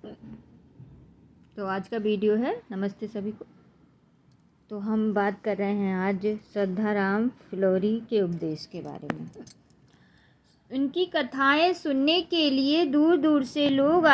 तो आज का वीडियो है, नमस्ते सभी को। तो हम बात कर रहे हैं आज श्रद्धाराम फिलोरी के उपदेश के बारे में। उनकी कथाएं सुनने के लिए दूर दूर से लोग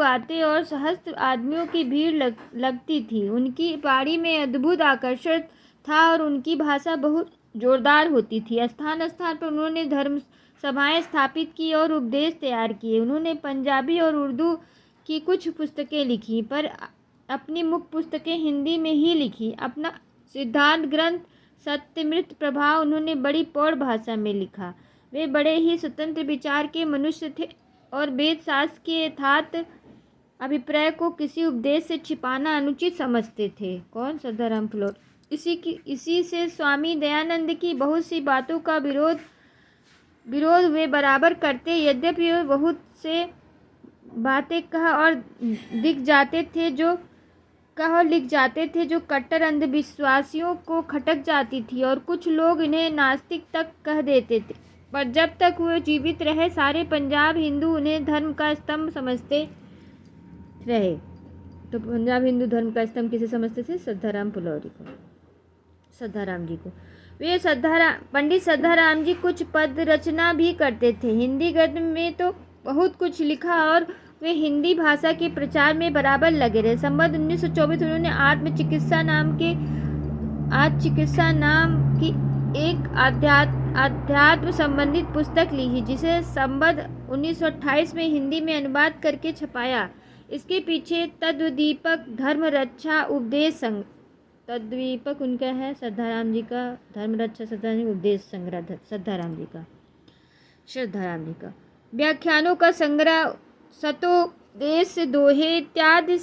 आते और सहस्त्र आदमियों की भीड़ लगती थी। उनकी बाड़ी में अद्भुत आकर्षण था और उनकी भाषा बहुत जोरदार होती थी। स्थान स्थान पर उन्होंने धर्म सभाएं स्थापित की और उपदेश तैयार किए। उन्होंने पंजाबी और उर्दू की कुछ पुस्तकें लिखी, पर अपनी मुख्य पुस्तकें हिंदी में ही लिखी। अपना सिद्धांत ग्रंथ सत्यमृत प्रभाव उन्होंने बड़ी प्रौढ़ भाषा में लिखा। वे बड़े ही स्वतंत्र विचार के मनुष्य थे और वेद शास्त्र के यथार्थ अभिप्राय को किसी उपदेश से छिपाना अनुचित समझते थे। कौन? श्रद्धाराम फिलोरी। इसी से स्वामी दयानंद की बहुत सी बातों का विरोध वे बराबर करते। यद्यपि वे बहुत से बातें कह और लिख जाते थे जो कट्टर अंधविश्वासियों को खटक जाती थी, और कुछ लोग इन्हें नास्तिक तक कह देते थे। पर जब तक वे जीवित रहे, सारे पंजाब हिंदू उन्हें धर्म का स्तंभ समझते रहे। तो पंजाब हिंदू धर्म का स्तंभ किसे समझते थे? श्रद्धाराम फिलोरी को, श्रद्धाराम जी को। वे पंडित श्रद्धाराम जी कुछ पद रचना भी करते थे। हिंदी गद्य में तो बहुत कुछ लिखा और वे हिंदी भाषा के प्रचार में बराबर लगे रहे। संबत 1924 उन्होंने आत्मचिकित्सा नाम की एक अध्यात्म संबंधित पुस्तक लिखी, जिसे संबत 1928 में हिंदी में अनुवाद करके छपाया। इसके पीछे तद्वीपक धर्म रक्षा उपदेश संघ, तद्वीपक उनका है श्रद्धाराम जी का, धर्म रक्षा श्रद्धाराम उपदेश संग्रह श्रद्धाराम जी का व्याख्यानों का संग्रह, सतोदेश दोहे इत्यादि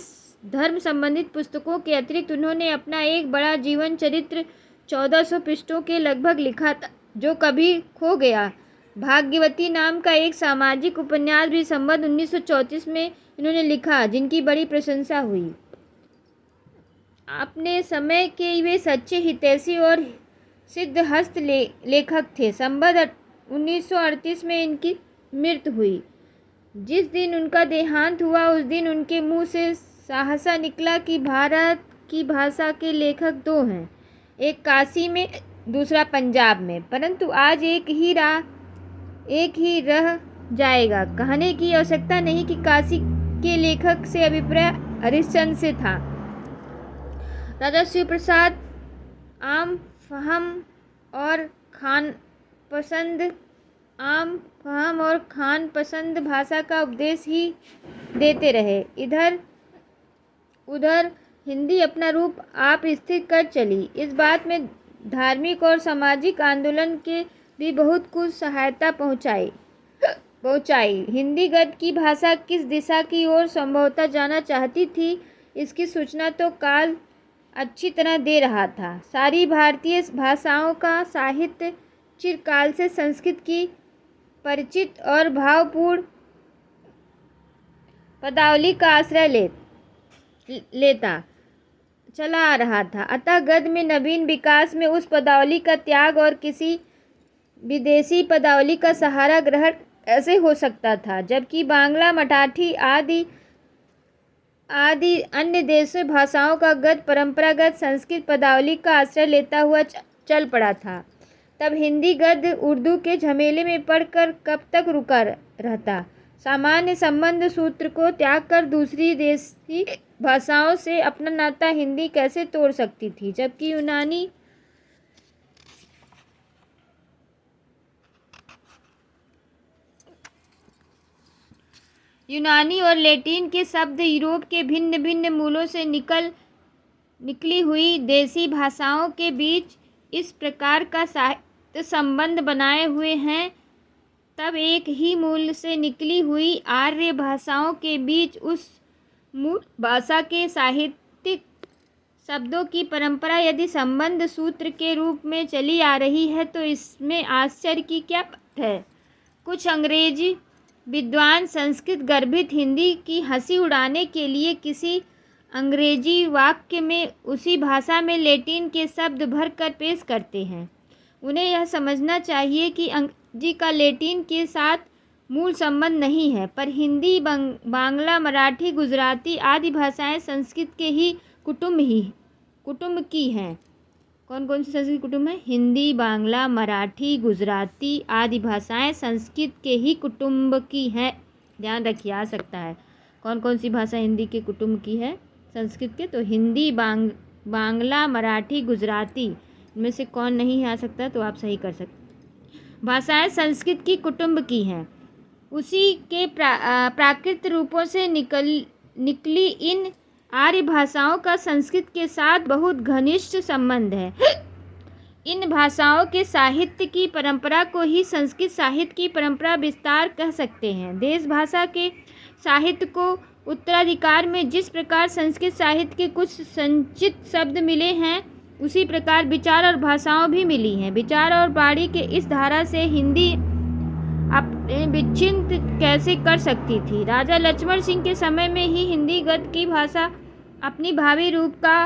धर्म संबंधित पुस्तकों के अतिरिक्त उन्होंने अपना एक बड़ा जीवन चरित्र 1400 पृष्ठों के लगभग लिखा था, जो कभी खो गया। भाग्यवती नाम का एक सामाजिक उपन्यास भी संबत 1934 में इन्होंने लिखा, जिनकी बड़ी प्रशंसा हुई। अपने समय के वे सच्चे हितैषी और सिद्धहस्त लेखक थे। संबत 1938 में इनकी मृत्यु हुई। जिस दिन उनका देहांत हुआ, उस दिन उनके मुंह से साहसा निकला कि भारत की भाषा के लेखक दो हैं, एक काशी में, दूसरा पंजाब में। परंतु आज एक ही रह जाएगा। कहने की आवश्यकता नहीं कि काशी के लेखक से अभिप्राय हरिश्चंद्र से था। राजा शिव प्रसाद आम फहम और खान पसंद भाषा का उपदेश ही देते रहे। इधर उधर हिंदी अपना रूप आप स्थिर कर चली। इस बात में धार्मिक और सामाजिक आंदोलन के भी बहुत कुछ सहायता पहुंचाई। हिंदी गद्य की भाषा किस दिशा की ओर संभवतः जाना चाहती थी, इसकी सूचना तो काल अच्छी तरह दे रहा था। सारी भारतीय भाषाओं का साहित्य चिरकाल से संस्कृत की परिचित और भावपूर्ण पदावली का आश्रय लेता चला आ रहा था। अतः गद्य में नवीन विकास में उस पदावली का त्याग और किसी विदेशी पदावली का सहारा ग्रहण ऐसे हो सकता था, जबकि बांग्ला, मराठी आदि अन्य देशीय भाषाओं का गद्य परंपरागत संस्कृत पदावली का आश्रय लेता हुआ चल पड़ा था। तब हिंदी गद्य उर्दू के झमेले में पड़कर कब तक रुका रहता? सामान्य संबंध सूत्र को त्याग कर दूसरी देशी भाषाओं से अपना नाता हिंदी कैसे तोड़ सकती थी? जबकि यूनानी और लैटिन के शब्द यूरोप के भिन्न भिन्न मूलों से निकली हुई देसी भाषाओं के बीच इस प्रकार का साहित्य संबंध बनाए हुए हैं। तब एक ही मूल से निकली हुई आर्य भाषाओं के बीच उस मूल भाषा के साहित्यिक शब्दों की परंपरा यदि संबंध सूत्र के रूप में चली आ रही है, तो इसमें आश्चर्य की क्या बात है? कुछ अंग्रेजी विद्वान संस्कृत गर्भित हिंदी की हंसी उड़ाने के लिए किसी अंग्रेजी वाक्य में उसी भाषा में लैटिन के शब्द भर कर पेश करते हैं। उन्हें यह समझना चाहिए कि अंग्रेजी का लैटिन के साथ मूल संबंध नहीं है, पर हिंदी, बांग्ला, मराठी, गुजराती आदि भाषाएं संस्कृत के ही कुटुंब की हैं। कौन कौन सी संस्कृत कुटुंब है? हिंदी, बांग्ला, मराठी, गुजराती आदि भाषाएं संस्कृत के ही कुटुंब की हैं। ध्यान रखिए, आ सकता है। कौन कौन सी भाषा हिंदी के कुटुंब की है? संस्कृत के। तो हिंदी, बांग्ला, मराठी, गुजराती, इनमें से कौन नहीं आ सकता? तो आप सही कर सकते। भाषाएं संस्कृत की कुटुंब की हैं। उसी के प्राकृत रूपों से निकली इन आर्य भाषाओं का संस्कृत के साथ बहुत घनिष्ठ संबंध है। इन भाषाओं के साहित्य की परंपरा को ही संस्कृत साहित्य की परंपरा विस्तार कह सकते हैं। देश भाषा के साहित्य को उत्तराधिकार में जिस प्रकार संस्कृत साहित्य के कुछ संचित शब्द मिले हैं, उसी प्रकार विचार और भाषाओं भी मिली हैं। विचार और वाणी के इस धारा से हिंदी अपने विच्छिन्न कैसे कर सकती थी? राजा लक्ष्मण सिंह के समय में ही हिंदी गद्य की भाषा अपनी भावी रूप का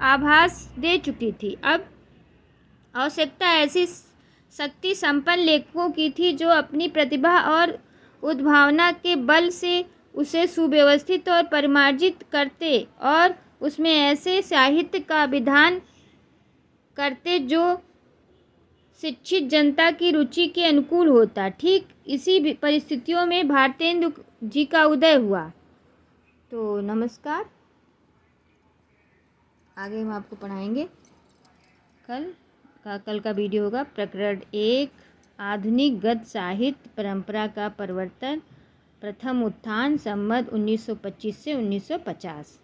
आभास दे चुकी थी। अब आवश्यकता ऐसी शक्ति संपन्न लेखकों की थी जो अपनी प्रतिभा और उद्भावना के बल से उसे सुव्यवस्थित और परिमार्जित करते और उसमें ऐसे साहित्य का विधान करते जो शिक्षित जनता की रुचि के अनुकूल होता। ठीक इसी परिस्थितियों में भारतेंदु जी का उदय हुआ। तो नमस्कार, आगे हम आपको पढ़ाएंगे। कल का वीडियो होगा प्रकरण 1, आधुनिक गद्य साहित्य परंपरा का परिवर्तन, प्रथम उत्थान, संवत 1925 से 1950।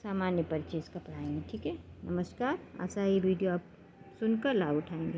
सामान्य परिचय इसका पढ़ाएंगे। ठीक है, नमस्कार। आशा है ये वीडियो आप सुनकर लाभ उठाएंगे।